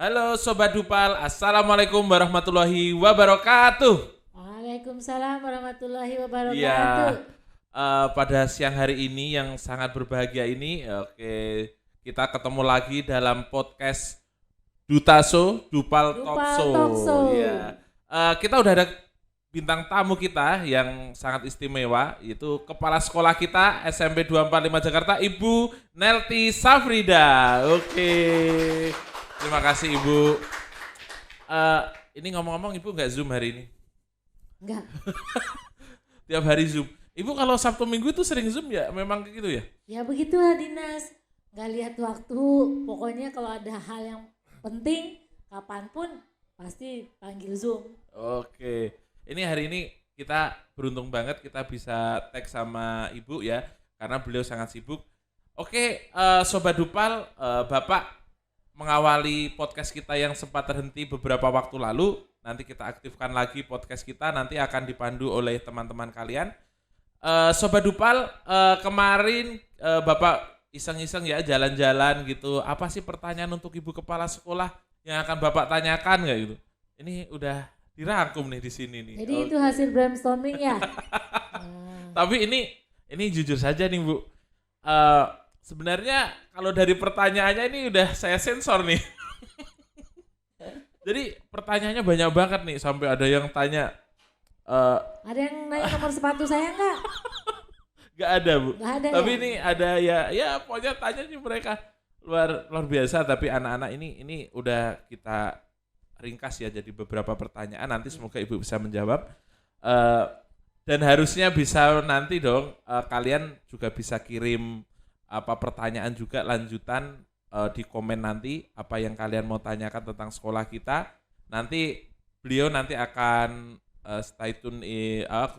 Halo Sobat Dupal, Assalamualaikum warahmatullahi wabarakatuh. Waalaikumsalam warahmatullahi Iya, wabarakatuh. pada siang hari ini yang sangat berbahagia ini, oke, kita ketemu lagi dalam podcast Dutaso, Dupal Dupal Talkshow. Talkshow. Iya, kita udah ada bintang tamu kita yang sangat istimewa, yaitu Kepala Sekolah kita SMP 245 Jakarta, Ibu Nelty Safrida. Oke, terima kasih Ibu. Ini ngomong-ngomong Ibu nggak Zoom hari ini? Enggak, Tiap hari Zoom. Ibu kalau Sabtu Minggu itu sering Zoom ya? Memang kayak gitu ya? ya begitulah dinas. Enggak lihat waktu, pokoknya kalau ada hal yang penting, kapanpun pasti panggil Zoom. Oke. Ini hari ini kita beruntung banget kita bisa tag sama Ibu ya. Karena beliau sangat sibuk. Oke, Sobat Dupal, Bapak mengawali podcast kita yang sempat terhenti beberapa waktu lalu. Nanti kita aktifkan lagi podcast kita, nanti akan dipandu oleh teman-teman kalian. Sobat Dupal, kemarin Bapak iseng-iseng ya jalan-jalan gitu. Apa sih pertanyaan untuk Ibu Kepala Sekolah yang akan Bapak tanyakan nggak gitu? Ini udah dirangkum nih di sini nih. Jadi Oke. itu hasil brainstorming ya. Tapi ini jujur saja nih Bu. Sebenarnya kalau dari pertanyaannya ini udah saya sensor nih. Jadi pertanyaannya banyak banget nih, sampai ada yang tanya, Ada yang nanya nomor sepatu saya enggak? gak ada Bu. Enggak ada Tapi ya? ini ada ya pokoknya tanya nih mereka luar biasa. Tapi anak-anak ini udah kita ringkas ya jadi beberapa pertanyaan. Nanti semoga Ibu bisa menjawab. Dan harusnya bisa nanti dong kalian juga bisa kirim apa pertanyaan juga lanjutan di komen nanti apa yang kalian mau tanyakan tentang sekolah kita. Nanti beliau nanti akan stay tune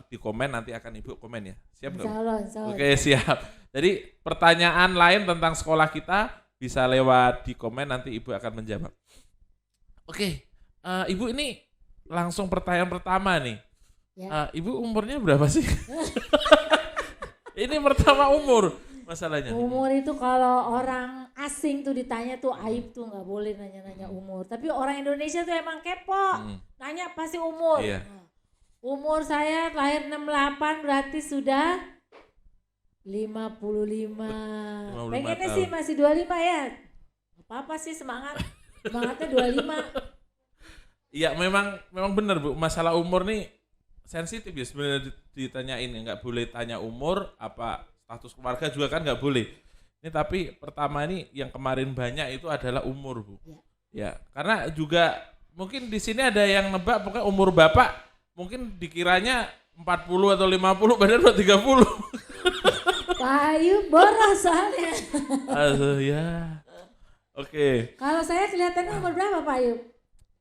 di komen, nanti akan Ibu komen ya. Siap nggak? Insya Allah, insya Allah. Oke, siap. Jadi pertanyaan lain tentang sekolah kita bisa lewat di komen, nanti Ibu akan menjawab. Oke, Ibu ini langsung pertanyaan pertama nih. Ya. Ibu umurnya berapa sih? Ini pertama umur masalahnya. Umur itu kalau orang asing tuh ditanya tuh aib tuh, nggak boleh nanya-nanya umur. Tapi orang Indonesia tuh emang kepo, nanya pasti umur. Iya. Nah, umur saya lahir 68 berarti sudah 55. 55 Pengennya tahun. sih masih 25 ya. Apa-apa sih semangatnya 25. Iya, memang benar Bu, masalah umur nih sensitif ya sebenarnya ditanyain, nggak boleh tanya umur, apa status keluarga juga kan nggak boleh. Ini tapi pertama ini yang kemarin banyak itu adalah umur Bu. Ya, karena juga mungkin di sini ada yang nebak pokoknya umur Bapak mungkin dikiranya 40 atau 50 padahal udah 30. Pak Ayub boros soalnya. Aduh ya. Oke. Kalau saya kelihatannya umur berapa Pak Ayub?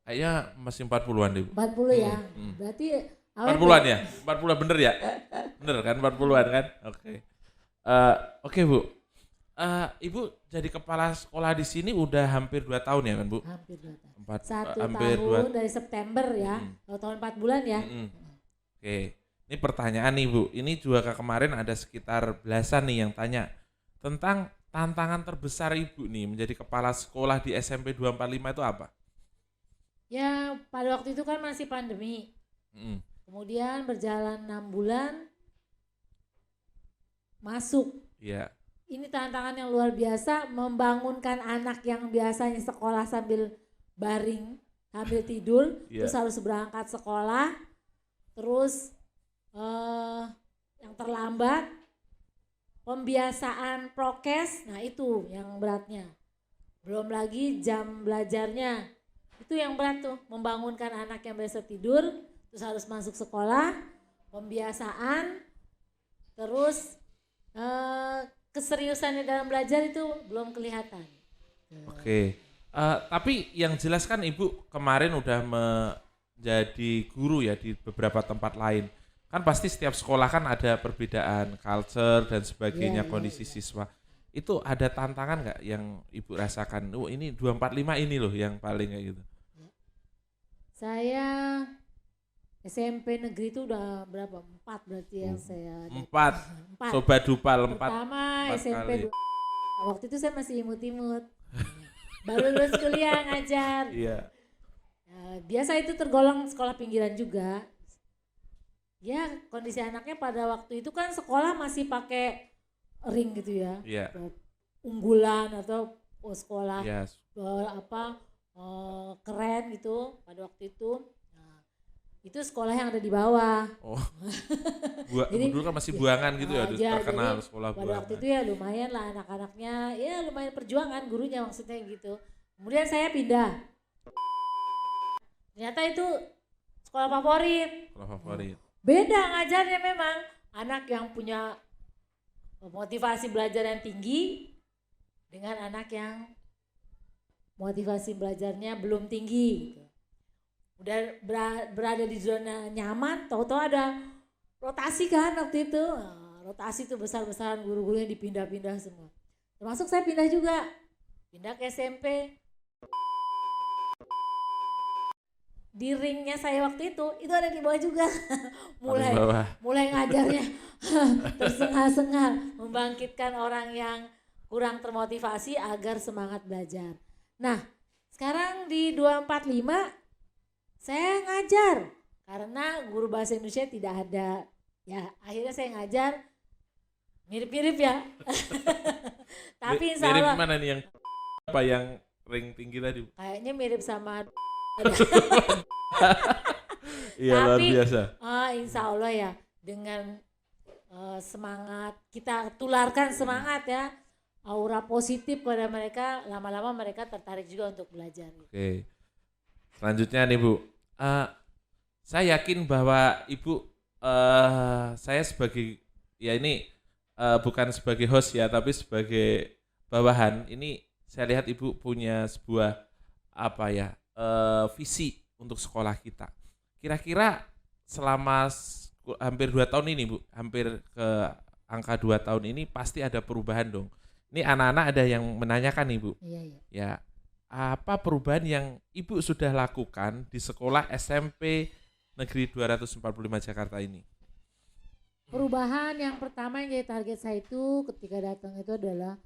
Kayaknya masih 40-an deh Bu. 40 ya. Berarti 40-an ya? 40-an bener ya? Bener kan 40-an kan? Oke. Oke Bu. Ibu jadi kepala sekolah di sini udah hampir 2 tahun ya kan Bu? hampir 2 tahun. Hampir 1 tahun dari September ya. 2 tahun 4 bulan ya. Oke. Ini pertanyaan nih Bu. Ini juga kemarin ada sekitar belasan nih yang tanya tentang tantangan terbesar Ibu nih menjadi kepala sekolah di SMP 245 itu apa? Ya pada waktu itu kan masih pandemi. Kemudian berjalan 6 bulan masuk. Iya. Ini tantangan yang luar biasa, membangunkan anak yang biasanya sekolah sambil baring, sambil tidur, Iya. terus harus berangkat sekolah, terus yang terlambat, pembiasaan prokes, nah itu yang beratnya. Belum lagi jam belajarnya, itu yang berat tuh, membangunkan anak yang biasa tidur, terus harus masuk sekolah, pembiasaan, terus keseriusannya dalam belajar itu belum kelihatan. Oke. Tapi yang jelas kan Ibu kemarin udah menjadi guru ya di beberapa tempat lain. Kan pasti setiap sekolah kan ada perbedaan culture dan sebagainya, Iya, kondisi siswa. Itu ada tantangan nggak yang Ibu rasakan? Oh ini 245 ini loh yang paling kayak gitu. Saya SMP negeri itu udah berapa? 4 berarti yang saya. 4. 4. Sobat Dupal 4. Pertama 4 SMP kali. waktu itu saya masih imut-imut. baru lulus kuliah ngajar. Iya. Biasa itu tergolong sekolah pinggiran juga. Ya kondisi anaknya pada waktu itu kan sekolah masih pakai ring gitu ya. Iya. Unggulan atau sekolah Iya. keren gitu pada waktu itu. Nah, itu sekolah yang ada di bawah. Oh. Jadi, dulu kan masih buangan gitu ya, terkenal jadi sekolah pada buangan. waktu itu ya lumayan lah anak-anaknya, ya lumayan perjuangan gurunya maksudnya gitu. Kemudian saya pindah. Ternyata itu sekolah favorit. Sekolah favorit. Beda ngajarnya memang. Anak yang punya motivasi belajar yang tinggi dengan anak yang motivasi belajarnya belum tinggi. Udah berada di zona nyaman, tahu-tahu ada rotasi kan waktu itu. Nah, rotasi itu besar-besaran, guru-gurunya dipindah-pindah semua. Termasuk saya pindah juga. Pindah ke SMP. Di ringnya saya waktu itu ada di bawah juga. mulai ngajarnya tersengal-sengal, membangkitkan orang yang kurang termotivasi agar semangat belajar. Nah, sekarang di 245 saya ngajar karena guru bahasa Indonesia tidak ada. Ya, akhirnya saya ngajar mirip-mirip ya. Tapi insya Allah mirip mana nih yang ring tinggi tadi? kayaknya mirip sama Iya, luar tapi biasa. insya Allah ya dengan semangat kita tularkan semangat ya, aura positif pada mereka, lama-lama mereka tertarik juga untuk belajar. Oke, selanjutnya nih Bu, saya yakin bahwa Ibu, saya sebagai ya ini bukan sebagai host ya, tapi sebagai bawahan ini saya lihat Ibu punya sebuah visi untuk sekolah kita. Kira-kira selama hampir 2 tahun ini Bu, hampir ke angka 2 tahun ini pasti ada perubahan dong. Ini anak-anak ada yang menanyakan nih Bu. Iya. Ya, apa perubahan yang Ibu sudah lakukan di sekolah SMP Negeri 245 Jakarta ini? Perubahan yang pertama yang jadi target saya itu ketika datang itu adalah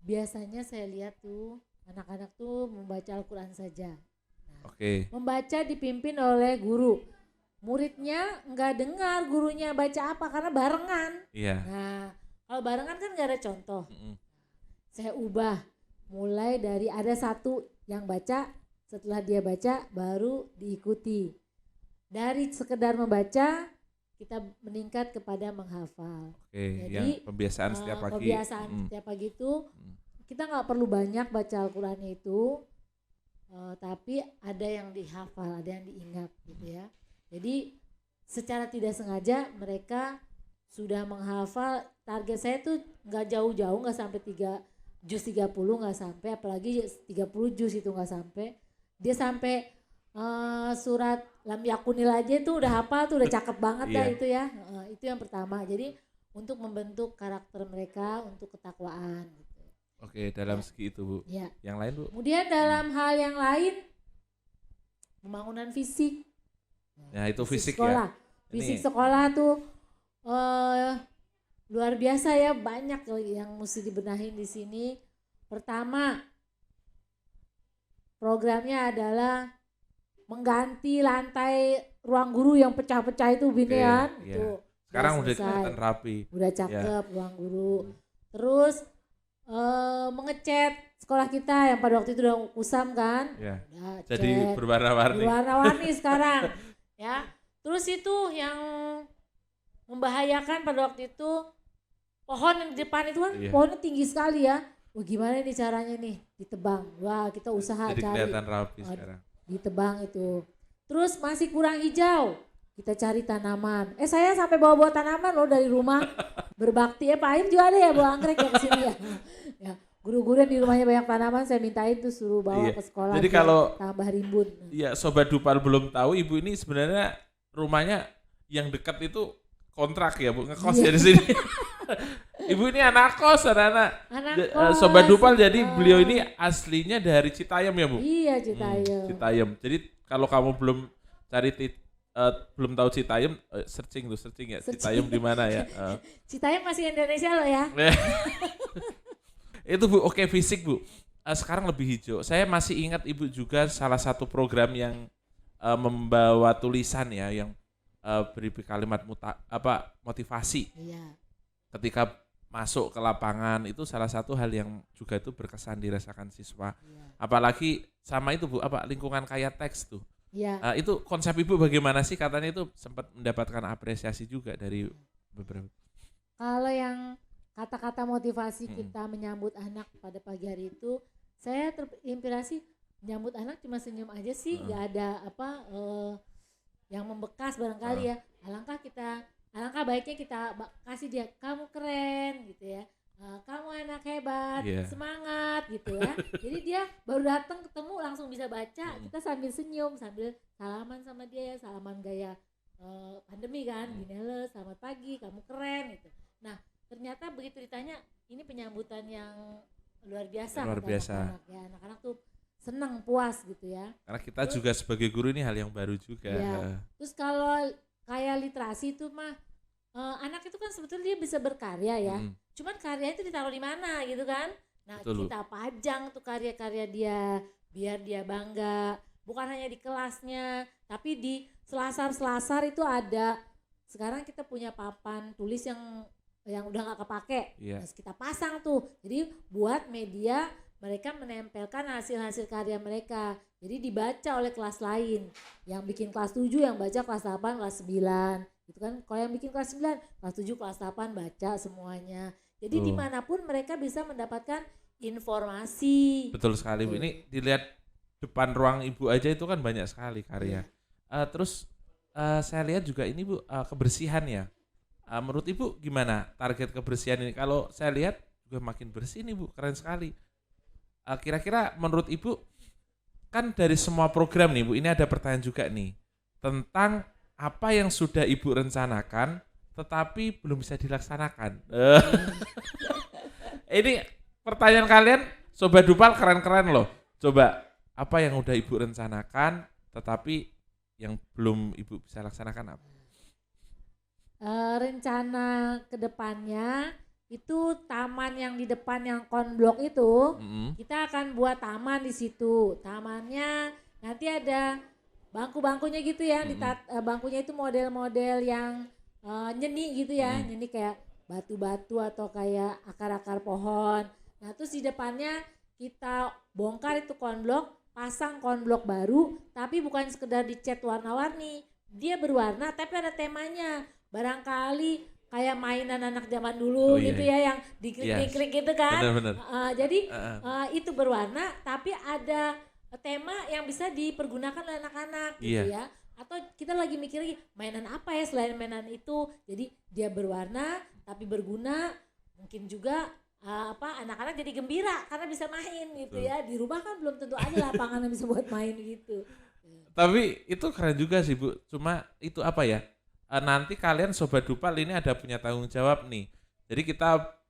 biasanya saya lihat tuh anak-anak tuh membaca Al-Quran saja. Oke. Membaca dipimpin oleh guru. Muridnya nggak dengar gurunya baca apa karena barengan. Iya. Nah, kalau barengan kan nggak ada contoh. Mm-mm. Saya ubah mulai dari ada satu yang baca, setelah dia baca baru diikuti. Dari sekedar membaca kita meningkat kepada menghafal. Oke, Jadi, yang pembiasaan setiap pagi. Kebiasaan setiap pagi itu kita nggak perlu banyak baca Al-Qurannya itu, tapi ada yang dihafal, ada yang diingat gitu ya. Jadi secara tidak sengaja mereka sudah menghafal. Target saya tuh nggak jauh-jauh, nggak sampai 3 juz 30, nggak sampai, apalagi 30 juz itu nggak sampai. Dia sampai surat Lam Yakunil aja tuh udah hafal tuh, udah cakep banget dah itu ya. Itu yang pertama. Jadi untuk membentuk karakter mereka untuk ketakwaan gitu. Oke, dalam segi itu Bu. Ya. Yang lain Bu? Kemudian dalam hal yang lain pembangunan fisik. Nah, itu fisik sekolah. ya. Fisik Ini. sekolah tuh luar biasa ya, banyak yang mesti dibenahin di sini. Pertama, programnya adalah mengganti lantai ruang guru yang pecah-pecah itu binean. Iya. Itu Sekarang udah selesai. kelihatan rapi. Udah cakep ruang guru. Terus mengecat sekolah kita yang pada waktu itu udah kusam kan. Ya. Udah Jadi cat. berwarna-warni. Berwarna-warni sekarang ya. Terus itu yang membahayakan pada waktu itu pohon yang di depan itu kan pohonnya tinggi sekali ya. Wah, gimana nih caranya nih ditebang. Wah, kita usaha Jadi cari kelihatan rapi sekarang. ditebang itu. Terus masih kurang hijau. Kita cari tanaman. Saya sampai bawa-bawa tanaman loh dari rumah. Berbakti Pak Aim juga ada ya bawa anggrek ya ke sini ya. Ya, guru-guru yang di rumahnya banyak tanaman saya mintain tuh suruh bawa ke sekolah. Jadi kalau tambah rimbun. Ya, Sobat Dupal belum tahu, Ibu ini sebenarnya rumahnya yang dekat itu kontrak ya Bu, ngekos ya di sini. Ibu ini anak kos, anak kos. Sobat Dupal, jadi beliau ini aslinya dari Citayam ya Bu? Iya, Citayam. Citayam. Jadi kalau kamu belum belum tahu Citayam, searching ya. Citayam di mana ya? Citayam masih Indonesia loh ya. Itu Bu, oke, fisik Bu. sekarang lebih hijau. Saya masih ingat Ibu juga salah satu program yang membawa tulisan ya yang beri kalimat motivasi Iya. ketika masuk ke lapangan, itu salah satu hal yang juga itu berkesan dirasakan siswa. Iya. Apalagi sama itu Bu, lingkungan kaya teks tuh. Iya. Itu konsep Ibu bagaimana sih? Katanya itu sempat mendapatkan apresiasi juga dari beberapa. Kalau yang kata-kata motivasi kita menyambut anak pada pagi hari itu, saya terinspirasi menyambut anak cuma senyum aja sih, nggak ada yang membekas barangkali ya. Alangkah baiknya kita kasih dia, kamu keren gitu ya, kamu anak hebat, semangat gitu ya. Jadi dia baru datang ketemu langsung bisa baca, kita sambil senyum, sambil salaman sama dia ya, salaman gaya pandemi kan, gini halo, selamat pagi, kamu keren gitu. Nah ternyata begitu ditanya, ini penyambutan yang luar biasa. Anak-anak ya, anak-anak tuh senang, puas gitu ya. Karena kita juga sebagai guru ini hal yang baru juga. Ya. Terus kalau kayak literasi itu mah anak itu kan sebetulnya dia bisa berkarya ya. Cuman karya itu ditaruh di mana gitu kan. Nah, betul. Kita pajang tuh karya-karya dia biar dia bangga. Bukan hanya di kelasnya, tapi di selasar-selasar itu ada. Sekarang kita punya papan tulis yang udah gak kepake. Terus kita pasang tuh. Jadi buat media mereka menempelkan hasil-hasil karya mereka. Jadi dibaca oleh kelas lain. Yang bikin kelas 7, yang baca kelas 8, kelas 9. Gitu kan. Kalau yang bikin kelas 9, kelas 7, kelas 8 baca semuanya. Jadi dimanapun mereka bisa mendapatkan informasi. Betul sekali Bu. Ini dilihat depan ruang Ibu aja itu kan banyak sekali karya. Terus saya lihat juga ini Bu, kebersihan ya. Menurut Ibu gimana target kebersihan ini? Kalau saya lihat juga makin bersih nih Bu, keren sekali. Kira-kira menurut Ibu, kan dari semua program nih Bu, ini ada pertanyaan juga nih tentang apa yang sudah Ibu rencanakan tetapi belum bisa dilaksanakan. Ini pertanyaan kalian Sobat Dupal keren-keren loh. Coba apa yang udah Ibu rencanakan tetapi yang belum Ibu bisa laksanakan apa? Rencana kedepannya itu taman yang di depan yang konblok itu, kita akan buat taman di situ. Tamannya nanti ada bangku-bangkunya gitu ya, bangkunya itu model-model yang nyeni gitu ya, nyeni kayak batu-batu atau kayak akar-akar pohon. Nah terus di depannya kita bongkar itu konblok, pasang konblok baru, tapi bukan sekedar dicat warna-warni, dia berwarna tapi ada temanya. Barangkali kayak mainan anak zaman dulu gitu ya, yang diklik-klik gitu kan. Bener. Jadi itu berwarna tapi ada tema yang bisa dipergunakan oleh anak-anak gitu ya. Atau kita lagi mikir lagi mainan apa ya selain mainan itu. Jadi dia berwarna tapi berguna, mungkin juga anak-anak jadi gembira karena bisa main gitu ya. Di rumah kan belum tentu ada lapangan yang bisa buat main gitu. Tapi itu keren juga sih Bu. Cuma itu apa ya? Nanti kalian Sobat Dupal ini ada punya tanggung jawab nih. Jadi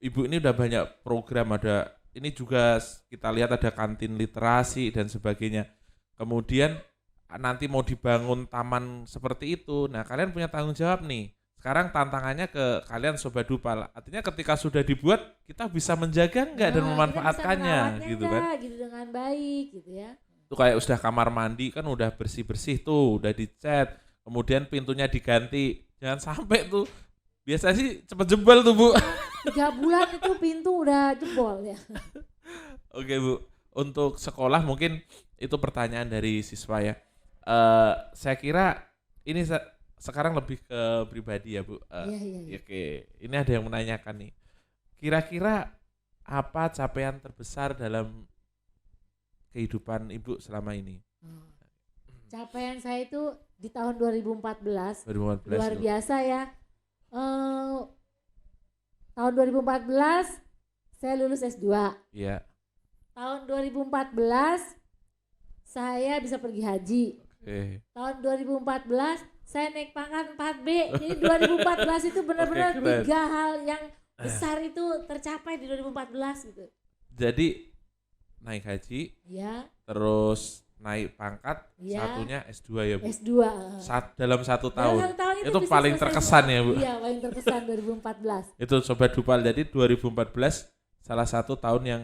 Ibu ini udah banyak program, ada ini juga kita lihat ada kantin literasi dan sebagainya. Kemudian nanti mau dibangun taman seperti itu. Nah, kalian punya tanggung jawab nih. Sekarang tantangannya ke kalian Sobat Dupal. Artinya ketika sudah dibuat, kita bisa menjaga enggak dan memanfaatkannya gitu kan. Gitu dengan baik gitu ya. Itu kayak sudah kamar mandi kan udah bersih-bersih tuh, udah dicat. Kemudian pintunya diganti, jangan sampai tuh, biasa sih cepet jebol tuh Bu. 3 bulan itu pintu udah jebol ya. Oke Bu, untuk sekolah mungkin itu pertanyaan dari siswa ya. Saya kira ini sekarang lebih ke pribadi ya Bu. Iya. Oke, ini ada yang menanyakan nih. Kira-kira apa capaian terbesar dalam kehidupan Ibu selama ini? Capaian saya itu di tahun 2014 luar itu. Biasa ya. Tahun 2014 saya lulus S2. Iya. Tahun 2014 saya bisa pergi haji. Tahun 2014 saya naik pangkat 4B. Jadi 2014 itu benar-benar 3 hal yang besar itu tercapai di 2014 gitu. Jadi naik haji. Iya. Terus naik pangkat, satunya S2 ya Bu? S2. Dalam 1 tahun. Itu bisa paling terkesan ya Bu? Iya, paling terkesan 2014. Itu Sobat Dupal, jadi 2014 salah satu tahun yang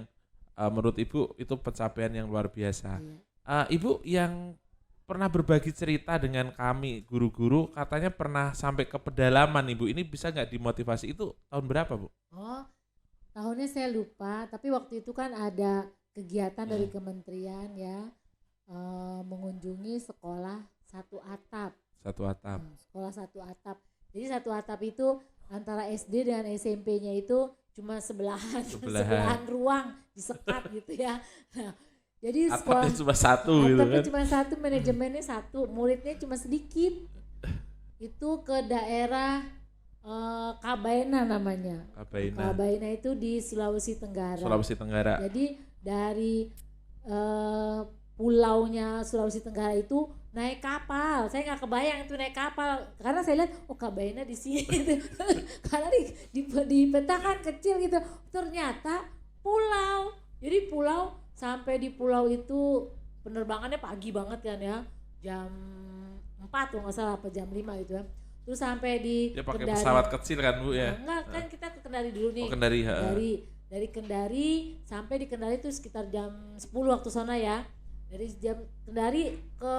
menurut Ibu itu pencapaian yang luar biasa. Iya. Ibu yang pernah berbagi cerita dengan kami guru-guru katanya pernah sampai ke pedalaman Ibu. Ini bisa nggak dimotivasi, itu tahun berapa Bu? Oh, tahunnya saya lupa, tapi waktu itu kan ada kegiatan dari kementerian ya, mengunjungi sekolah satu atap. Satu atap. Sekolah satu atap. Jadi satu atap itu antara SD dan SMP-nya itu cuma sebelahan ruang disekat gitu ya. Nah, jadi sekolah Atapnya cuma satu gitu atapnya kan. cuma satu, manajemennya satu, muridnya cuma sedikit. Itu ke daerah Kabaina namanya. Kabaina. Kabaina itu di Sulawesi Tenggara. Sulawesi Tenggara. Jadi dari pulaunya Sulawesi Tenggara itu naik kapal. Saya nggak kebayang itu naik kapal karena saya lihat oh Kabaina di sini gitu. Karena dipetakan kecil gitu. Ternyata pulau. Jadi pulau sampai di pulau itu penerbangannya pagi banget kan ya. Jam 4 kalau nggak salah apa jam 5 gitu ya. Terus sampai di Dia pakai Kendari. pesawat kecil kan Bu ya? Enggak kan kita ke Kendari dulu nih. Oh, Kendari. Dari Kendari sampai di Kendari itu sekitar jam 10 waktu sana ya. Dari jam Kendari ke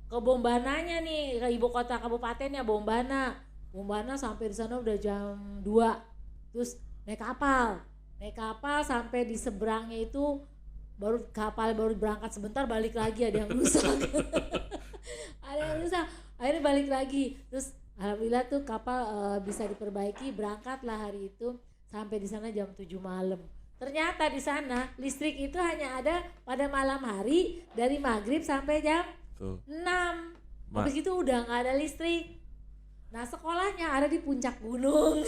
Bombananya nih, ke ibu kota kabupatennya Bombana. Bombana sampai di sana udah jam 2. Terus naik kapal. Naik kapal sampai di seberangnya itu kapal baru berangkat sebentar balik lagi ada yang rusak. Ada yang rusak. Akhirnya balik lagi. Terus alhamdulillah tuh kapal bisa diperbaiki, berangkatlah hari itu sampai di sana jam 7 malam. Ternyata di sana listrik itu hanya ada pada malam hari dari maghrib sampai jam 6. Habis itu udah nggak ada listrik. Nah sekolahnya ada di puncak gunung.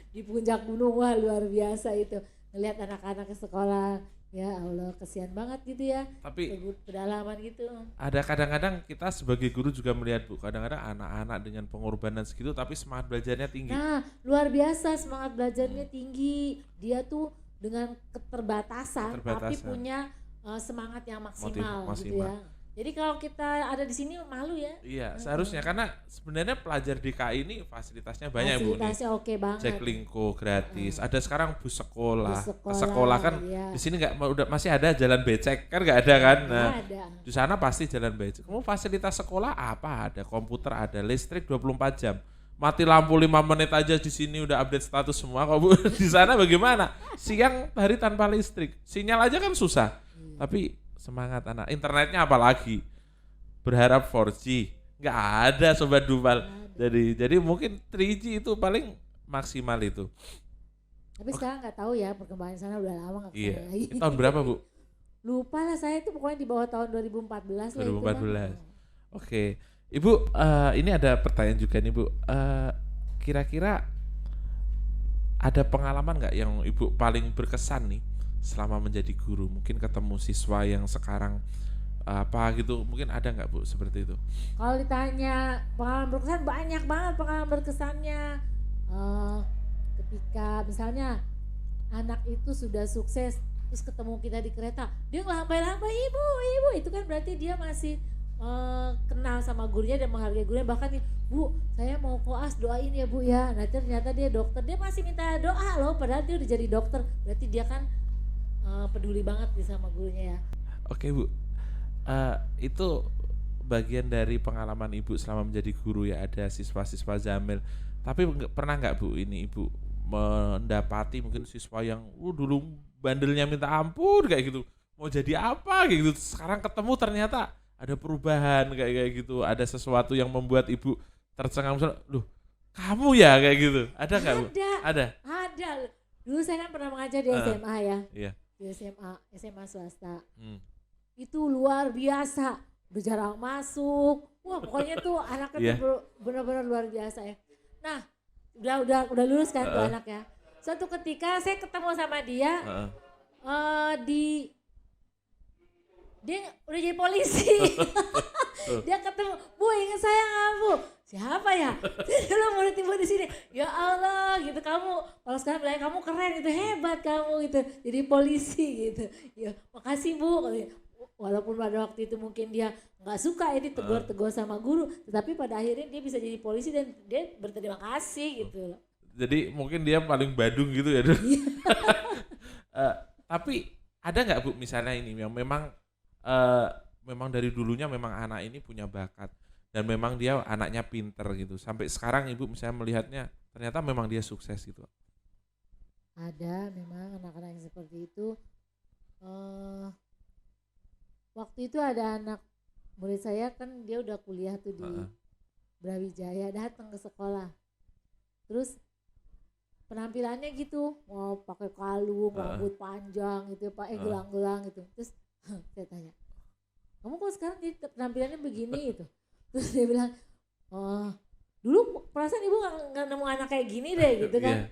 Di puncak gunung, wah luar biasa itu. Ngelihat anak-anak ke sekolah, ya Allah kasihan banget gitu ya. Tapi pedalaman gitu. ada kadang-kadang kita sebagai guru juga melihat Bu, kadang-kadang anak-anak dengan pengorbanan segitu tapi semangat belajarnya tinggi. Nah luar biasa semangat belajarnya tinggi. Dia tuh dengan keterbatasan. Tapi punya semangat yang maksimal gitu ya. Jadi kalau kita ada di sini malu ya. Iya, seharusnya karena sebenarnya pelajar di KI ini fasilitasnya banyak Bu nih. Fasilitasnya oke banget. Jaklingko gratis. Ada sekarang bus sekolah. Bus Sekolah kan iya. di sini masih ada jalan becek kan nggak ada kan? Nah, ada. di sana pasti jalan becek. Kamu fasilitas sekolah apa? Ada komputer, ada listrik 24 jam. Mati lampu 5 menit aja di sini udah update status semua kok Bu. Di sana bagaimana? Siang hari tanpa listrik. Sinyal aja kan susah. Tapi semangat anak. Internetnya apalagi? Berharap 4G. Nggak ada Sobat Dupal. Jadi mungkin 3G itu paling maksimal itu. Tapi sekarang nggak tahu ya perkembangan sana udah lama nggak Iya. lagi. Tahun berapa Bu? Lupa lah saya itu pokoknya di bawah tahun 2014 lah itu. 2014. Oke. Ibu, ini ada pertanyaan juga nih Bu. Kira-kira ada pengalaman nggak yang Ibu paling berkesan nih selama menjadi guru? Mungkin ketemu siswa yang sekarang apa gitu, mungkin ada nggak Bu seperti itu? Kalau ditanya pengalaman berkesan, banyak banget pengalaman berkesannya. Ketika misalnya anak itu sudah sukses terus ketemu kita di kereta, dia ngelambai-lambai ibu, itu kan berarti dia masih kenal sama gurunya dan menghargai gurunya. Bahkan nih, Bu saya mau koas doain ya Bu ya. Nah ternyata dia dokter, dia masih minta doa loh padahal dia udah jadi dokter. Berarti dia kan peduli banget nih sama gurunya ya. Oke Bu, itu bagian dari pengalaman Ibu selama menjadi guru ya, ada siswa-siswa Zamil. Tapi pernah nggak Bu ini Ibu mendapati mungkin siswa yang dulu bandelnya minta ampun kayak gitu, mau jadi apa kayak gitu, sekarang ketemu ternyata ada perubahan kayak gitu, ada sesuatu yang membuat Ibu tercengang, loh kamu ya kayak gitu, ada nggak Bu? Ada. Dulu saya kan pernah mengajar di SMA ya. Iya. Di SMA swasta. Itu luar biasa, udah jarang masuk. Wah pokoknya tuh anaknya tuh benar-benar luar biasa ya. Nah udah lulus kan tuh anak ya. Suatu ketika saya ketemu sama dia dia udah jadi polisi. Dia ketemu, Bu ingat saya nggak Bu? Siapa ya? Lo murid ibu di sini. Ya Allah gitu, kamu kalau sekarang bilang kamu keren gitu, hebat kamu gitu, jadi polisi gitu. Ya makasih Bu. Walaupun pada waktu itu mungkin dia nggak suka ya ditegur-tegur sama guru, tetapi pada akhirnya dia bisa jadi polisi dan dia berterima kasih gitu loh. Jadi mungkin dia paling badung gitu ya. Tapi ada nggak Bu misalnya ini yang memang eh, memang dari dulunya memang anak ini punya bakat dan memang dia anaknya pinter gitu. Sampai sekarang Ibu misalnya melihatnya ternyata memang dia sukses gitu. Ada memang anak-anak yang seperti itu. eh Waktu itu ada anak murid saya kan dia udah kuliah tuh di Heeh. Brawijaya, datang ke sekolah. Terus penampilannya gitu, mau pakai kalung, Heeh. rambut panjang gitu, pakai Heeh. gelang-gelang gitu. Terus saya tanya, kamu kok sekarang jadi penampilannya begini gitu? Terus dia bilang, oh dulu perasaan ibu nggak nemu anak kayak gini deh gitu kan?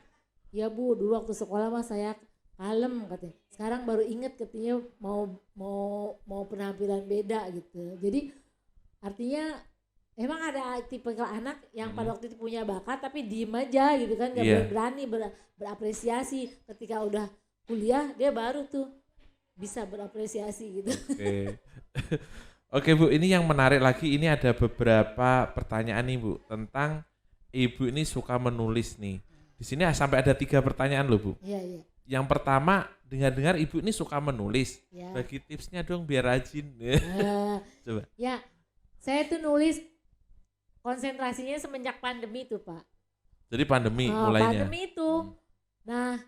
Iya. Ya bu, dulu waktu sekolah mah saya kalem katanya. Sekarang baru inget katanya mau penampilan beda gitu. Jadi artinya emang ada tipikal anak yang pada waktu itu punya bakat tapi diem aja gitu kan, nggak Iya. berani berapresiasi. Ketika udah kuliah dia baru tuh bisa berapresiasi gitu. Oke. Oke Bu, ini yang menarik lagi ini ada beberapa pertanyaan nih Bu tentang Ibu ini suka menulis nih. Di sini sampai ada 3 pertanyaan loh Bu. Iya iya. Yang pertama, dengar-dengar Ibu ini suka menulis. Ya. Bagi tipsnya dong biar rajin. Coba. Ya, saya tuh nulis konsentrasinya semenjak pandemi tuh Pak. Jadi pandemi mulainya. Pandemi itu. Nah,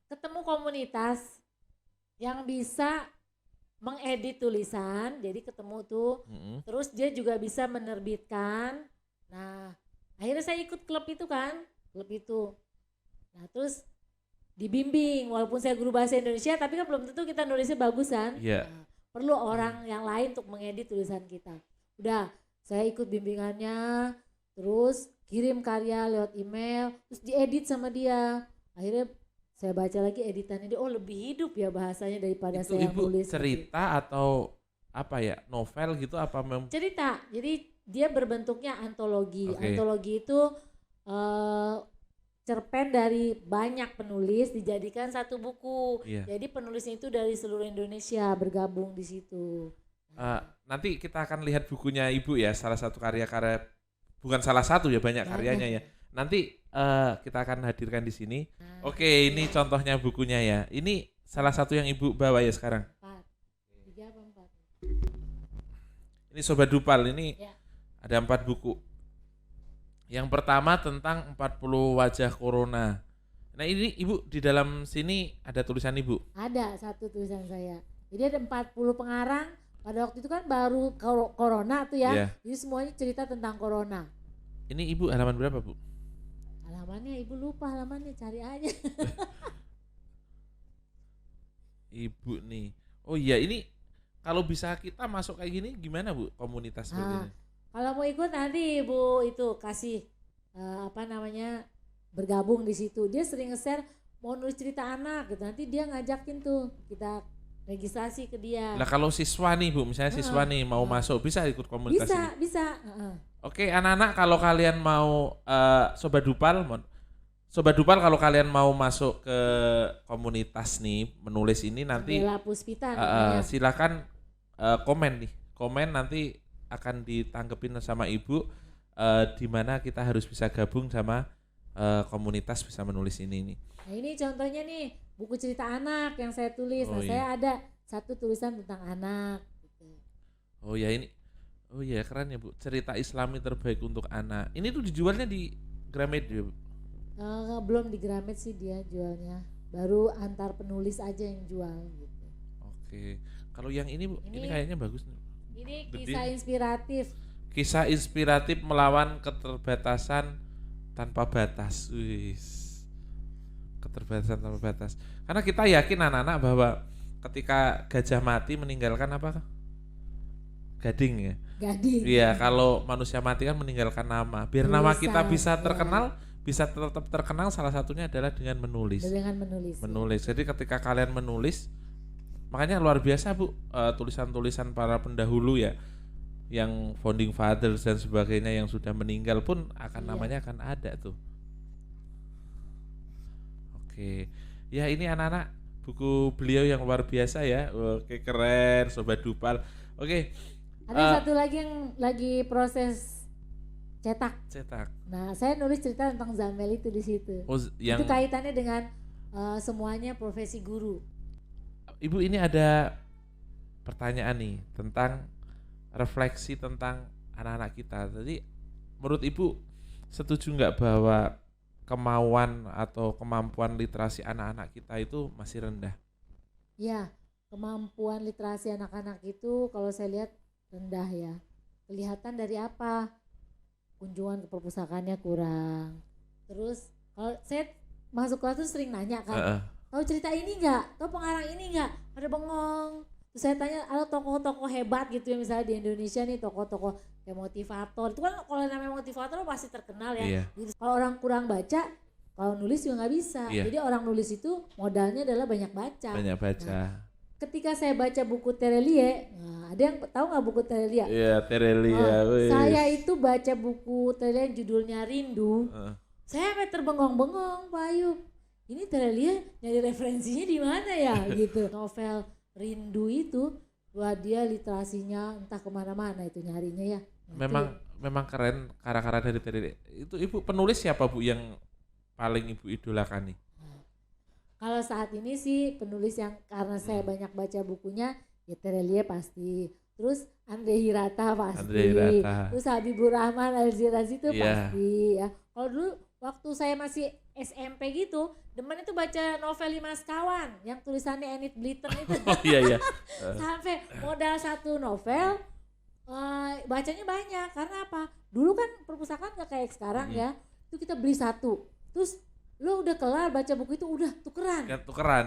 ketemu komunitas yang bisa mengedit tulisan, jadi ketemu tuh. Mm-mm. Terus dia juga bisa menerbitkan. Nah, akhirnya saya ikut klub itu kan, klub itu. Nah, terus dibimbing, walaupun saya guru bahasa Indonesia, tapi kan belum tentu kita nulisnya bagus kan. Iya. Nah, perlu orang yang lain untuk mengedit tulisan kita. Udah, saya ikut bimbingannya, terus kirim karya lewat email, terus diedit sama dia. Akhirnya saya baca lagi editannya dia, oh lebih hidup ya bahasanya daripada Itu saya Ibu nulis. cerita atau apa ya, novel gitu apa Cerita, jadi dia berbentuknya antologi. Oke. Antologi itu cerpen dari banyak penulis dijadikan satu buku. Iya. Jadi penulisnya itu dari seluruh Indonesia bergabung di situ. Nanti kita akan lihat bukunya Ibu ya, salah satu karya-karya, bukan salah satu ya, banyak karyanya ya. Nanti kita akan hadirkan di sini. Oke, ini contohnya bukunya ya. Ini salah satu yang Ibu bawa ya sekarang. 3 apa 4? Ini Sobat Dupal, ini Ya. ada 4 buku. Yang pertama tentang 40 wajah corona. Nah ini Ibu di dalam sini ada tulisan Ibu. Ada satu tulisan saya. Jadi ada 40 pengarang. Pada waktu itu kan baru corona tuh ya. Iya. Jadi semuanya cerita tentang corona. Ini Ibu halaman berapa Bu? Halamannya ibu lupa halamannya, cari aja. Ibu nih. Oh iya, ini kalau bisa kita masuk kayak gini gimana Bu komunitas seperti ini? Kalau mau ikut nanti ibu itu kasih bergabung di situ. Dia sering nge-share mau nulis cerita anak gitu. Nanti dia ngajakin tuh kita registrasi ke dia. Nah kalau siswa nih Bu, misalnya siswa nih mau masuk bisa ikut komunitas ini? Bisa. Oke anak-anak kalau kalian mau Sobat Dupal kalau kalian mau masuk ke komunitas nih menulis ini nanti Bella Puspita namanya. silakan komen nih, komen nanti akan ditanggepin sama Ibu di mana kita harus bisa gabung sama komunitas bisa menulis ini nih. Nah ini contohnya nih buku cerita anak yang saya tulis. Oh, Nah iya. saya ada satu tulisan tentang anak. Gitu. Oh ya ini, oh ya keren ya Bu, cerita Islami terbaik untuk anak. Ini tuh dijualnya di Gramedia Bu. Belum di Gramet sih dia jualnya. Baru antar penulis aja yang jual gitu. Oke, kalau yang ini Bu, ini Ini- kayaknya bagus nih. Ini Gede. kisah inspiratif. Kisah inspiratif melawan keterbatasan tanpa batas. Wis. Keterbatasan tanpa batas. Karena kita yakin anak-anak bahwa ketika gajah mati meninggalkan apa? Gading ya. Gading. Iya, kalau manusia mati kan meninggalkan nama. Biar nama kita Tulisan, bisa ya. terkenal, bisa tetap terkenal salah satunya adalah dengan menulis. Dengan menulis. Menulis. Jadi ketika kalian menulis, makanya luar biasa Bu, tulisan-tulisan para pendahulu ya, yang founding fathers dan sebagainya yang sudah meninggal pun akan Iya. namanya akan ada tuh. Oke, ya ini anak-anak buku beliau yang luar biasa ya. Oke keren, Sobat Dupal. Oke, Ada satu lagi yang lagi proses cetak. cetak. Nah, saya nulis cerita tentang Zamel itu di situ. Oh, yang Itu kaitannya dengan semuanya profesi guru. Ibu ini ada pertanyaan nih tentang refleksi tentang anak-anak kita. Jadi menurut Ibu setuju nggak bahwa kemauan atau kemampuan literasi anak-anak kita itu masih rendah? Ya, kemampuan literasi anak-anak itu kalau saya lihat rendah ya. Kelihatan dari apa? Kunjungan ke perpustakaannya kurang. Terus kalau saya masuk kelas tuh sering nanya kan, tahu cerita ini nggak? Tahu pengarang ini nggak? Pada bengong. Terus saya tanya, ada tokoh-tokoh hebat gitu ya, misalnya di Indonesia nih tokoh-tokoh kayak motivator. Itu kan kalau namanya motivator pasti terkenal ya. Iya. Gitu. Kalau orang kurang baca, kalau nulis juga nggak bisa. Iya. Jadi orang nulis itu modalnya adalah banyak baca. Banyak baca. Nah, ketika saya baca buku Terelie, nah, ada yang tahu nggak buku Terelie? Iya, Terelia. Saya itu baca buku Terelie yang judulnya Rindu. Saya sampai terbengong-bengong, Pak Ayub. Ini Terelie nyari referensinya di mana ya gitu. Novel Rindu itu buat dia literasinya entah kemana-mana itu nyarinya ya. Memang keren karya-karya dari Terelia. Itu Ibu penulis siapa Bu yang paling Ibu idolakan nih? Kalau saat ini sih penulis yang karena saya banyak baca bukunya ya Terelie pasti. Terus Andre Hirata pasti. Terus Habibur Rahman Al-Zirazi itu pasti ya. Kalau dulu waktu saya masih SMP gitu, demen itu baca novel 5 sekawan yang tulisannya Enid Blyton itu. Oh iya. Sampai modal satu novel bacanya banyak. Karena apa? Dulu kan perpustakaan gak kayak sekarang ya. Itu kita beli satu. Terus lo udah kelar baca buku itu udah tukeran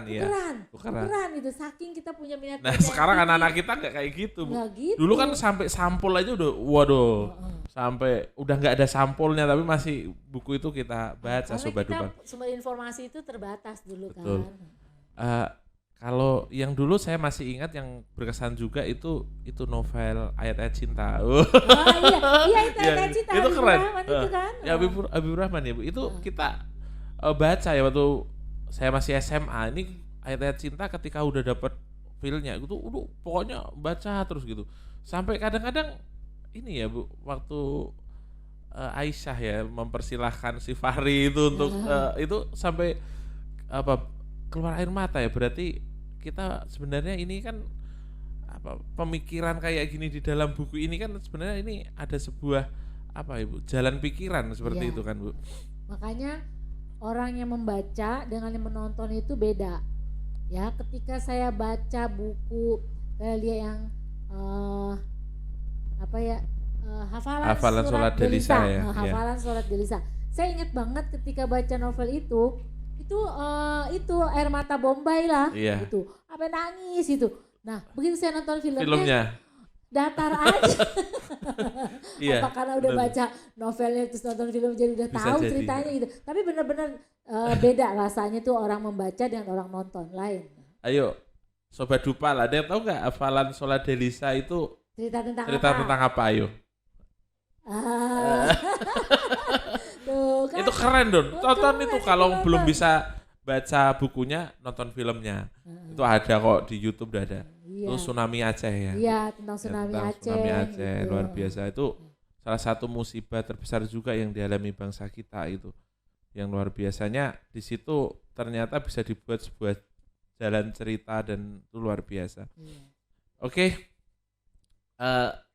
itu saking kita punya minat. Nah sekarang anak-anak kita nggak kayak gitu Bu. Gitu. Dulu kan sampai sampul aja udah waduh sampai udah nggak ada sampulnya tapi masih buku itu kita baca. Karena Sobat kita Dupan sumber informasi itu terbatas dulu. Betul. Kan kalau yang dulu saya masih ingat yang berkesan juga itu novel Ayat-Ayat Cinta. Iya itu Ayat-Ayat Cinta itu keren. Itu kan Ya Habibur Rahman ya Bu. Itu kita baca ya waktu saya masih SMA. Ini Ayat-Ayat Cinta ketika udah dapat feel-nya itu pokoknya baca terus gitu. Sampai kadang-kadang ini ya Bu, waktu Aisyah ya mempersilahkan si Fahri itu untuk itu sampai keluar air mata ya. Berarti kita sebenarnya ini kan pemikiran kayak gini di dalam buku ini kan sebenarnya ini ada sebuah Ibu jalan pikiran seperti itu kan Bu. Makanya orang yang membaca dengan yang menonton itu beda ya. Ketika saya baca buku Terelie yang hafalan surat Delisa ya. Hafalan surat Delisa, saya ingat banget ketika baca novel itu air mata Bombay lah gitu, apa nangis itu. Nah begitu saya nonton filmnya datar aja. Apa karena udah baca novelnya terus nonton film jadi udah tahu ceritanya gitu. Tapi benar-benar beda rasanya tuh orang membaca dengan orang nonton lain. Ayo Sobat Dupal, ada yang tahu nggak hafalan sholat Delisa itu cerita tentang apa? Ayo. Tuh, kan? Itu keren Don. Tonton itu kalau belum bisa baca bukunya nonton filmnya. Itu ada kok di YouTube udah ada. Itu Tsunami Aceh ya. Iya, tentang Tsunami Aceh. Gitu. Luar biasa itu salah satu musibah terbesar juga yang dialami bangsa kita itu. Yang luar biasanya di situ ternyata bisa dibuat sebuah jalan cerita dan itu luar biasa. Oke.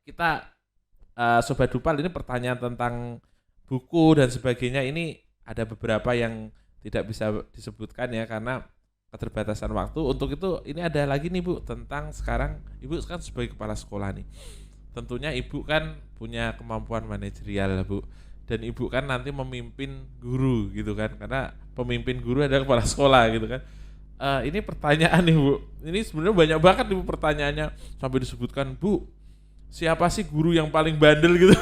Kita Sobat Dupal ini pertanyaan tentang buku dan sebagainya ini ada beberapa yang tidak bisa disebutkan ya karena keterbatasan waktu. Untuk itu ini ada lagi nih Bu tentang sekarang Ibu kan sebagai kepala sekolah nih. Tentunya Ibu kan punya kemampuan manajerial Bu. Dan Ibu kan nanti memimpin guru gitu kan. Karena pemimpin guru adalah kepala sekolah gitu kan. Ini pertanyaan nih Bu. Ini sebenarnya banyak banget Ibu pertanyaannya sampai disebutkan Bu. Siapa sih guru yang paling bandel gitu?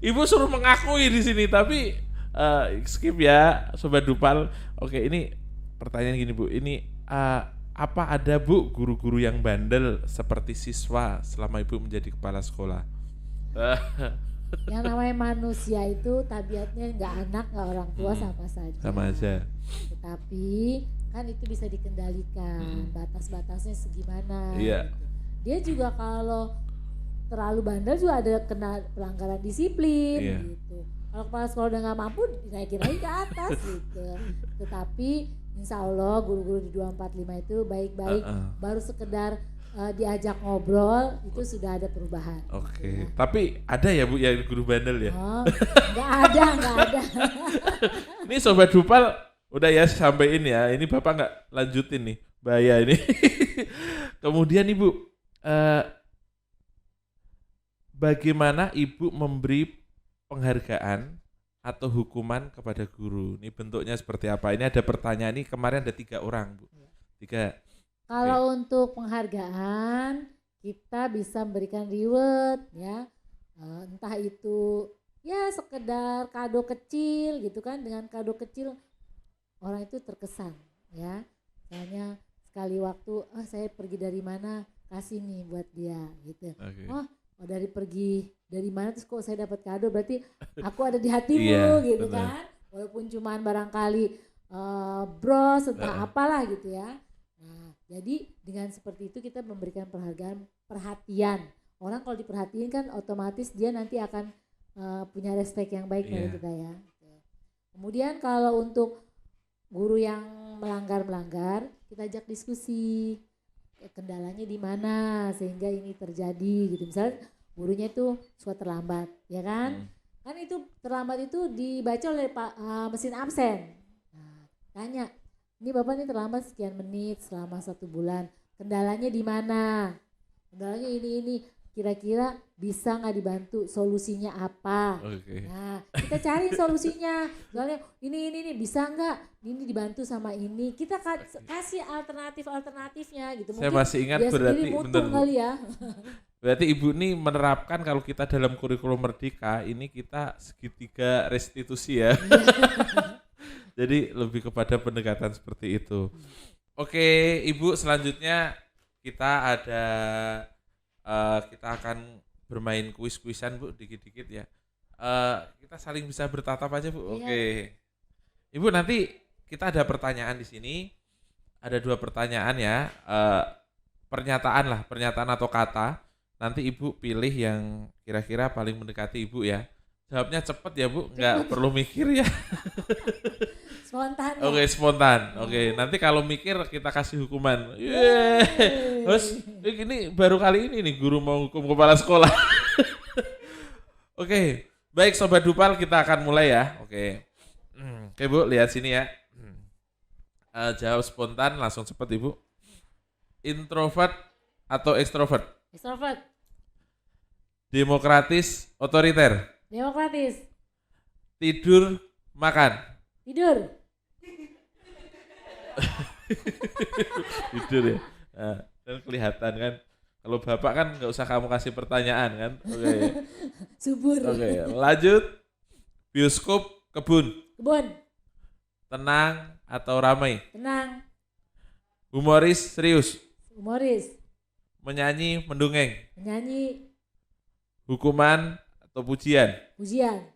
Ibu suruh mengakui di sini tapi skip ya Sobat Dupal. Oke, ini pertanyaan gini Bu. Ini apa ada Bu guru-guru yang bandel seperti siswa selama Ibu menjadi kepala sekolah? Yang namanya manusia itu tabiatnya nggak anak nggak orang tua sama saja. Sama aja. Tetapi kan itu bisa dikendalikan batas-batasnya segimana. Iya. Gitu. Dia juga kalau terlalu bandel juga ada kena pelanggaran disiplin gitu. Kalau kepala sekolah udah nggak mampu dinaikin lagi ke atas gitu. Tetapi insya Allah guru-guru di 245 itu baik-baik, baru sekedar diajak ngobrol itu sudah ada perubahan. Oke. Tapi ada ya Bu yang guru bandel ya? Oh, nggak ada. Ini Sobat Dupal udah ya sampein ya. Ini Bapak nggak lanjutin nih, bahaya ini. Kemudian Ibu, bagaimana Ibu memberi penghargaan atau hukuman kepada guru? Ini bentuknya seperti apa? Ini ada pertanyaan ini kemarin ada 3 orang Bu. 3. Kalau untuk penghargaan kita bisa memberikan reward ya, entah itu ya sekedar kado kecil gitu kan, dengan kado kecil orang itu terkesan ya. Misalnya sekali waktu, saya pergi dari mana, kasih nih buat dia gitu. Okay. Oh dari pergi dari mana terus kok saya dapat kado, berarti aku ada di hatimu gitu bener. Kan. Walaupun cuman barangkali bros entah apalah gitu ya. Nah, jadi dengan seperti itu kita memberikan perhatian. Orang kalau diperhatiin kan otomatis dia nanti akan punya respect yang baik dari kita ya. Kemudian kalau untuk guru yang melanggar, kita ajak diskusi. Kendalanya di mana sehingga ini terjadi gitu. Misalnya gurunya itu suka terlambat, ya kan? Kan itu terlambat itu dibaca oleh mesin absen. Nah, tanya, ini Bapak ini terlambat sekian menit selama 1 bulan. Kendalanya di mana? Kendalanya ini. Kira-kira bisa nggak dibantu? Solusinya apa? Okay. Nah, kita cari solusinya. Soalnya ini bisa nggak? Ini dibantu sama ini. Kita kasih alternatifnya gitu. Saya masih ingat berarti benar. Kali ya. Berarti Ibu ini menerapkan kalau kita dalam kurikulum Merdeka ini kita segitiga restitusi ya. Jadi lebih kepada pendekatan seperti itu. Oke, Ibu, selanjutnya kita ada kita akan bermain kuis-kuisan Bu, dikit-dikit ya. Kita saling bisa bertatap aja Bu. Oke. Ibu, nanti kita ada pertanyaan di sini. Ada 2 pertanyaan ya. Pernyataan atau kata. Nanti Ibu pilih yang kira-kira paling mendekati Ibu ya. Jawabnya cepet ya Bu, nggak perlu mikir ya. Spontan. Oke, spontan. Oke, nanti kalau mikir kita kasih hukuman. Terus ini baru kali ini nih guru mau hukum kepala sekolah. Oke, baik Sobat Dupal, kita akan mulai ya. Oke. Oke Bu, lihat sini ya. Jawab spontan langsung cepat Ibu. Introvert atau ekstrovert? Ekstrovert. Demokratis, otoriter? Demokratis. Tidur, makan? Tidur. Tidur ya. Nah, kan kelihatan kan. Kalau Bapak kan nggak usah kamu kasih pertanyaan kan. Oke. Subur. Oke, lanjut. Bioskop, kebun? Kebun. Tenang atau ramai? Tenang. Humoris, serius? Humoris. Menyanyi, mendongeng? Menyanyi. Hukuman atau pujian? Pujian.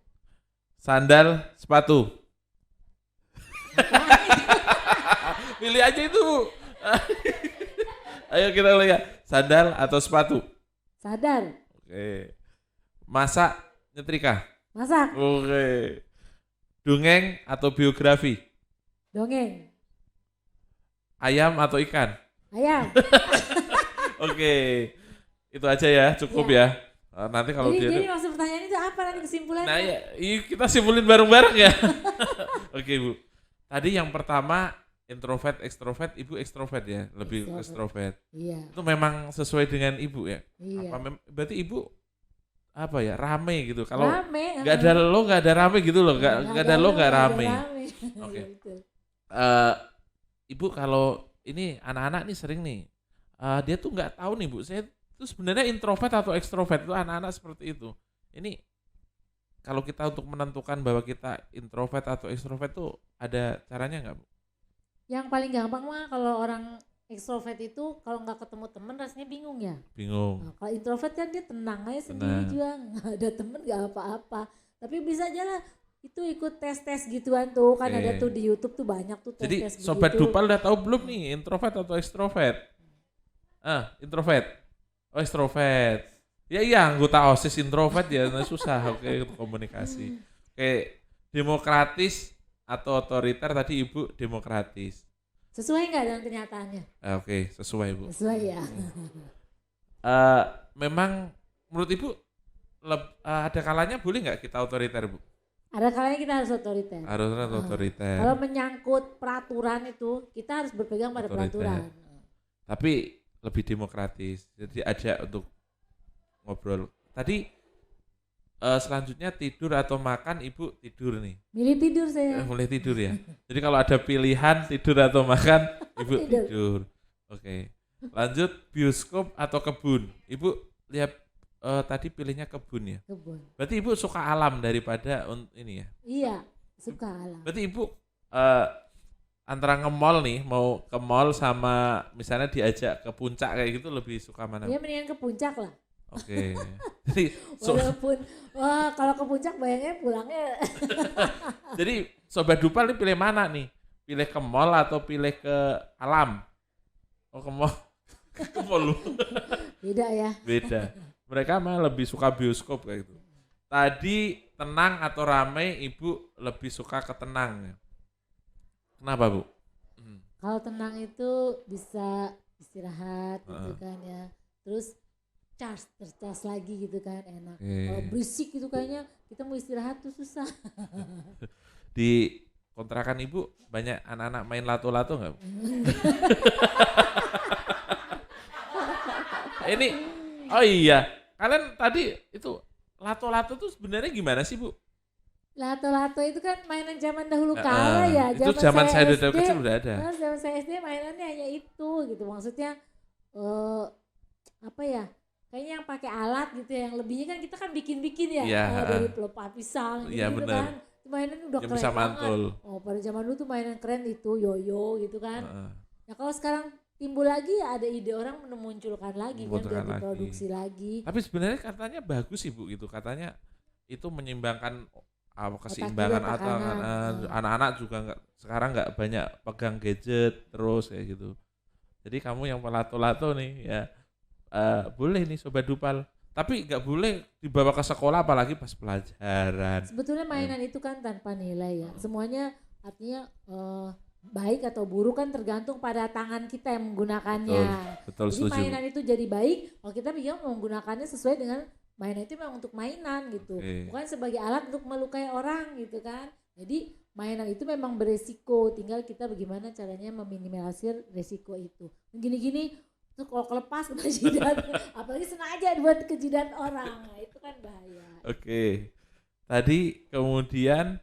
Sandal, sepatu? Pilih aja itu Bu. Ayo kita lihat. Sandal atau sepatu? Sadar. Oke. Masak, nyetrika? Masak. Oke. Dongeng atau biografi? Dongeng. Ayam atau ikan? Ayam. Oke. Itu aja ya, cukup ya. Nanti kalau jadi maksud pertanyaan itu apa nanti kesimpulannya? Nah ya, kita simpulin bareng-bareng ya. Oke Bu. Tadi yang pertama introvert, ekstrovert, Ibu ekstrovert ya, lebih ekstrovert. Iya. Itu memang sesuai dengan Ibu ya. Iya. Berarti Ibu apa ya, rame gitu. Kalau nggak ada lo nggak ada rame gitu loh, nggak ada lo nggak rame. Oke. Ibu kalau ini anak-anak nih sering nih, dia tuh nggak tahu nih Bu, saya itu sebenarnya introvert atau ekstrovert, itu anak-anak seperti itu. Ini kalau kita untuk menentukan bahwa kita introvert atau ekstrovert tuh ada caranya nggak Bu? Yang paling gampang mah kalau orang ekstrovert itu kalau nggak ketemu temen rasanya bingung ya. Bingung. Nah, kalau introvert kan dia tenang aja sendiri juga, nggak ada temen nggak apa-apa. Tapi bisa aja lah itu ikut tes-tes gituan tuh kan ada tuh di YouTube tuh banyak tuh tes-tes. Jadi Sobat Dupal udah tahu belum nih introvert atau ekstrovert? Introvert. Oh ekstrovert. Ya iya anggota OSIS introvert ya susah oke komunikasi. Oke, demokratis atau otoriter tadi Ibu demokratis. Sesuai nggak dengan kenyataannya? Oke, sesuai Bu. Sesuai ya. Memang menurut Ibu ada kalanya boleh nggak kita otoriter Bu? Ada kalanya kita harus otoriter. Harus otoriter. Kalau menyangkut peraturan itu, kita harus berpegang pada Otoriter. peraturan. Tapi lebih demokratis. Jadi ajak untuk ngobrol. Tadi selanjutnya tidur atau makan, Ibu tidur nih. Milih tidur saya. Mulai tidur ya. Jadi kalau ada pilihan tidur atau makan, Ibu tidur. Oke. Lanjut bioskop atau kebun. Ibu lihat tadi pilihnya kebun ya. Kebun. Berarti Ibu suka alam daripada ini ya. Iya, suka alam. Berarti Ibu antara nge-mall nih, mau ke mall sama misalnya diajak ke puncak kayak gitu lebih suka mana? Ya mendingan ke puncak lah. Oke. Jadi Walaupun kalau ke puncak bayangnya pulangnya. Jadi Sobat Dupal nih pilih mana nih? Pilih ke mall atau pilih ke alam? Oh ke mall. Ke mall lu. Beda ya. Beda. Mereka mah lebih suka bioskop kayak gitu. Tadi tenang atau ramai, Ibu lebih suka ke tenang. Kenapa Bu? Kalau tenang itu bisa istirahat gitu kan ya. Terus tercas lagi gitu kan, enak. Kalau berisik gitu kayaknya kita mau istirahat tuh susah. Di kontrakan Ibu banyak anak-anak main lato-lato nggak? Ini, oh iya, kalian tadi itu lato-lato tuh sebenarnya gimana sih Bu? Lato-lato itu kan mainan zaman dahulu kala ya. Itu zaman saya udah kecil udah ada. Zaman saya SD mainannya hanya itu gitu, maksudnya apa ya? Kayaknya yang pakai alat gitu ya, yang lebihnya kan kita kan bikin-bikin ya, dari pelepah pisang gitu kan. Itu mainan udah yang keren bisa banget. mantul. Pada zaman dulu tuh mainan keren itu, yoyo gitu kan. Nah kalau sekarang timbul lagi ya ada ide orang memunculkan lagi kan, biar diproduksi lagi. Tapi sebenarnya katanya bagus sih Bu gitu, katanya itu menyeimbangkan keseimbangan atau anak-anak juga sekarang nggak banyak pegang gadget terus kayak gitu. Jadi kamu yang pelato-lato nih ya. Boleh nih Sobat Dupal, tapi nggak boleh dibawa ke sekolah apalagi pas pelajaran. Sebetulnya mainan itu kan tanpa nilai ya, semuanya artinya baik atau buruk kan tergantung pada tangan kita yang menggunakannya. Betul, jadi setuju. mainan itu jadi baik kalau kita bisa menggunakannya sesuai dengan mainan itu memang untuk mainan gitu, bukan sebagai alat untuk melukai orang gitu kan. Jadi mainan itu memang beresiko, tinggal kita bagaimana caranya meminimalisir resiko itu. Gini-gini tuh kalau kelepas kena jidat, apalagi sengaja buat ke jidat orang, nah, itu kan bahaya. Oke. Tadi kemudian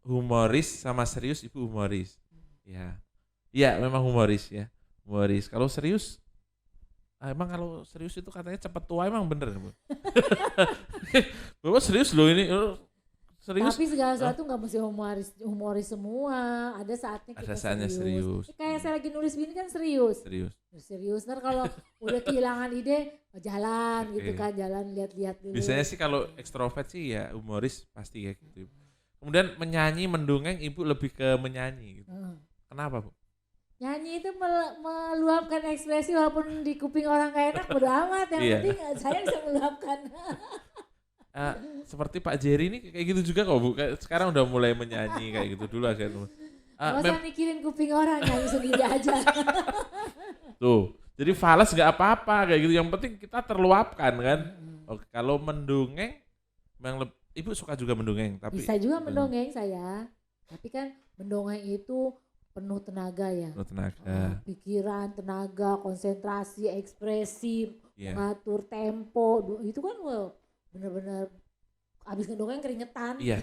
humoris sama serius, Ibu humoris. Ya. Iya, memang humoris ya. Humoris. Kalau serius emang kalau serius itu katanya cepat tua, emang bener Bu? Bapak serius loh ini. Serius. Tapi segala sesuatu nggak mesti humoris semua. Ada saatnya kita serius. Kayak saya lagi nulis ini kan serius. Serius. Ntar kalau udah kehilangan ide, jalan gitu kan, jalan lihat-lihat dulu. Biasanya sih kalau ekstrovert sih ya humoris pasti ya gitu. Kemudian menyanyi, mendongeng, Ibu lebih ke menyanyi gitu. Kenapa Bu? Nyanyi itu meluapkan ekspresi walaupun di kuping orang gak enak, bodo amat. Yang penting saya bisa meluapkan. Seperti Pak Jerry ini kayak gitu juga kok Bu. Sekarang udah mulai menyanyi kayak gitu dulu agak. Gak usah mikirin kuping orang, nyanyi sendiri aja. Tuh, jadi fales gak apa-apa kayak gitu. Yang penting kita terluapkan kan. Oke, kalau mendongeng, Ibu suka juga mendongeng? Tapi bisa juga mendongeng saya. Tapi kan mendongeng itu penuh tenaga ya. Penuh tenaga. Pikiran, tenaga, konsentrasi, ekspresi, mengatur tempo. Itu kan benar-benar abis ngedongeng keringetan. Iya,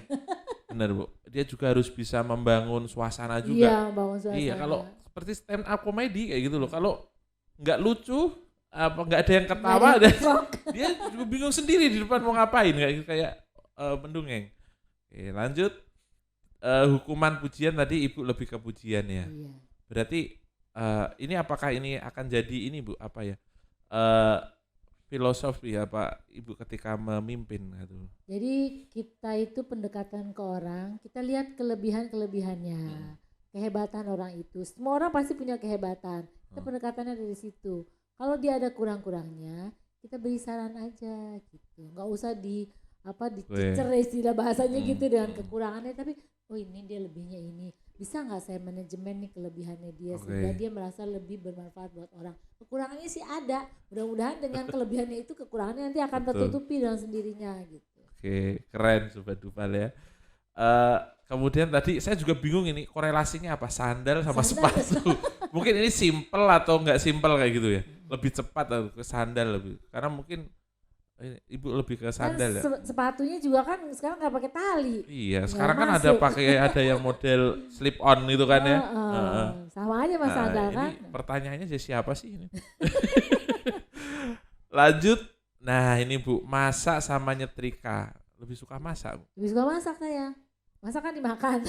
benar Bu. Dia juga harus bisa membangun suasana juga. Iya, membangun suasana. Iya, kalau seperti stand up comedy kayak gitu loh. Kalau nggak lucu, nggak ada yang ketawa, dia juga bingung sendiri di depan mau ngapain kayak mendongeng. Oke, lanjut. Hukuman pujian tadi Ibu lebih ke pujian ya. Iya. Berarti ini apakah ini akan jadi ini Bu apa ya? Filosofi ya Pak Ibu ketika memimpin gitu. Jadi kita itu pendekatan ke orang, kita lihat kelebihannya, kehebatan orang itu. Semua orang pasti punya kehebatan. Kita pendekatannya dari situ. Kalau dia ada kurang-kurangnya, kita beri saran aja gitu. Nggak usah dicecer istilah bahasanya gitu dengan kekurangannya, tapi oh ini dia lebihnya ini. bisa nggak saya manajemen nih kelebihannya dia Oke. sehingga dia merasa lebih bermanfaat buat orang. Kekurangannya sih ada, mudah-mudahan dengan kelebihannya itu kekurangannya nanti akan Betul. tertutupi dengan sendirinya gitu. Oke, keren Sobat Dupal ya. Kemudian tadi saya juga bingung ini korelasinya apa sandal sama Sandal sepatu. Mungkin ini simple atau enggak simple kayak gitu ya. Lebih cepat atau ke sandal lebih. Karena mungkin Ibu lebih ke Kan sandal ya. sepatunya juga kan sekarang nggak pakai tali. Iya, Nggak sekarang kan masuk. ada yang model slip on itu kan ya. Heeh. Sama aja mas sandal ini kan. pertanyaannya jadi siapa sih ini? Lanjut. Nah, ini Bu, masak sama nyetrika. Lebih suka masak, Bu. Lebih suka masak saya. Masak kan dimakan.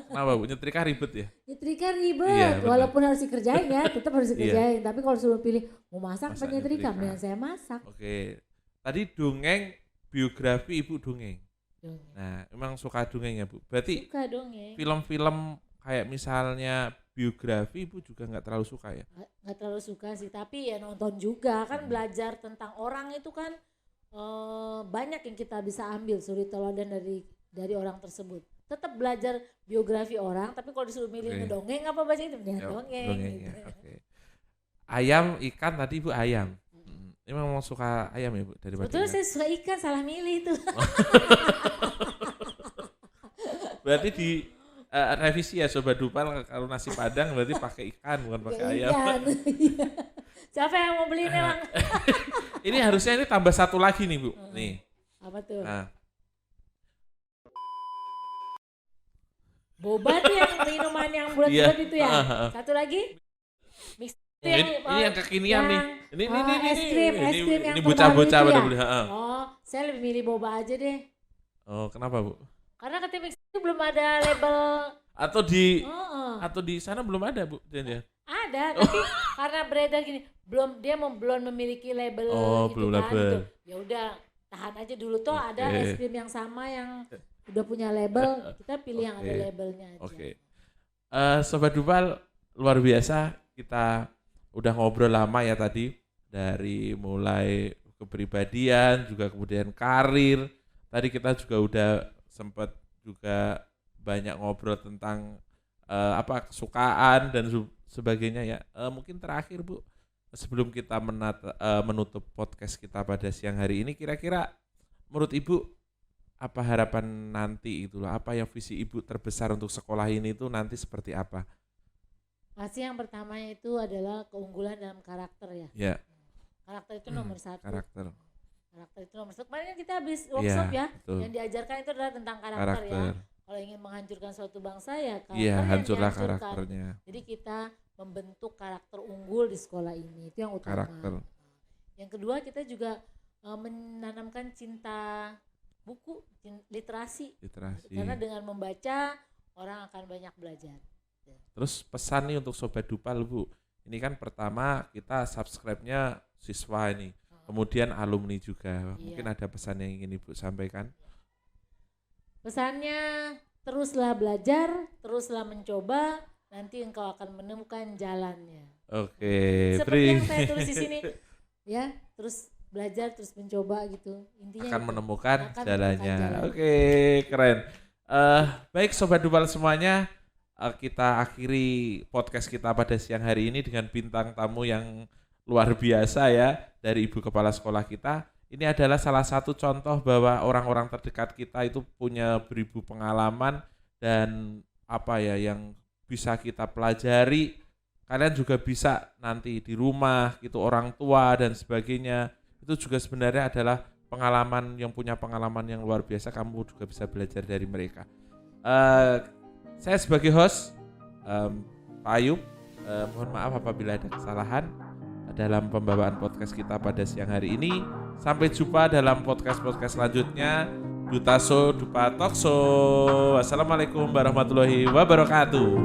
Kenapa, Bu? Nyetrika ribet ya? Nyetrika ribet, Iya, benar. walaupun harus dikerjain ya, tetap harus dikerjain. Tapi kalau suruh pilih mau masak Masak apa nyetrika, nyetrika. mendingan saya masak. Oke. Tadi dongeng, biografi Ibu dongeng. Dongeng. Nah, emang suka dongeng ya, Bu? Berarti Suka dongeng. film-film kayak misalnya biografi Ibu juga nggak terlalu suka ya? Nggak terlalu suka sih, tapi ya nonton juga kan belajar tentang orang itu kan banyak yang kita bisa ambil suri teladan dari orang tersebut. Tetap belajar biografi orang, tapi kalau disuruh milih Oke. ngedongeng apa baca itu mendingan Ya, dongeng. dongeng Gitu. ya, oke. Ayam, ikan tadi Ibu ayam. Emang mau suka ayam ya Bu daripada Sebetulnya ikan? saya suka ikan, salah milih itu. Berarti di revisi ya Sobat Dupal kalau nasi Padang berarti pakai ikan bukan pakai Ya, ayam. ikan. Iya. Siapa yang mau beli memang? Ini harusnya ini tambah satu lagi nih Bu. Nih. Apa tuh? Nah, Boba tuh yang minuman yang bulat-bulat itu ya. Satu lagi? Mix itu ini yang kekinian nih. Ini es krim yang ini bocah-bocah terbaru pada itu beli. ya? Oh, saya lebih milih boba aja deh. Oh, kenapa Bu? Karena ketika mix itu belum ada label. Atau di Oh, atau di sana belum ada Bu? Ya? ada, tapi karena beredar gini, belum memiliki label Oh, itu belum kan. label. Gitu. Ya udah, tahan aja dulu toh ada Oke. es krim yang sama yang udah punya label, kita pilih yang ada Oke. labelnya aja. Oke. Sobat Dupal luar biasa, kita udah ngobrol lama ya tadi dari mulai kepribadian juga kemudian karir. Tadi kita juga udah sempat juga banyak ngobrol tentang kesukaan dan sebagainya ya. Mungkin terakhir Bu, sebelum kita menutup podcast kita pada siang hari ini, kira-kira menurut Ibu apa harapan nanti itulah, apa yang visi Ibu terbesar untuk sekolah ini itu nanti seperti apa? Pasti yang pertama itu adalah keunggulan dalam karakter ya. Ya, Karakter itu nomor satu. karakter. Karakter itu nomor satu. Kemarin kan kita habis workshop ya. Betul. Yang diajarkan itu adalah tentang karakter ya. Karakter. Kalau ingin menghancurkan suatu bangsa ya karakter Iya, yang hancurlah dihancurkan. karakternya. Jadi kita membentuk karakter unggul di sekolah ini. Itu yang utama. Karakter. Yang kedua kita juga menanamkan cinta buku, literasi. Literasi. Karena dengan membaca orang akan banyak belajar. Terus pesan nih untuk Sobat Dupal Bu, ini kan pertama kita subscribe-nya siswa ini, kemudian alumni juga. Mungkin Iya. ada pesan yang ingin Ibu sampaikan? Pesannya teruslah belajar, teruslah mencoba, nanti engkau akan menemukan jalannya. Oke, Seperti yang saya tulis di sini, ya, terus belajar, terus mencoba gitu. Intinya akan itu. menemukan Akan jalannya. menemukan jalan. Oke, keren. Baik Sobat Dupal semuanya, kita akhiri podcast kita pada siang hari ini dengan bintang tamu yang luar biasa ya dari Ibu Kepala Sekolah kita. Ini adalah salah satu contoh bahwa orang-orang terdekat kita itu punya beribu pengalaman dan apa ya yang bisa kita pelajari. Kalian juga bisa nanti di rumah gitu, orang tua dan sebagainya. Itu juga sebenarnya adalah pengalaman yang punya pengalaman yang luar biasa. Kamu juga bisa belajar dari mereka. Saya sebagai host Pak Ayub, mohon maaf apabila ada kesalahan dalam pembawaan podcast kita pada siang hari ini. Sampai jumpa dalam podcast-podcast selanjutnya. Dutaso Dupa Talkshow. Wassalamualaikum warahmatullahi wabarakatuh.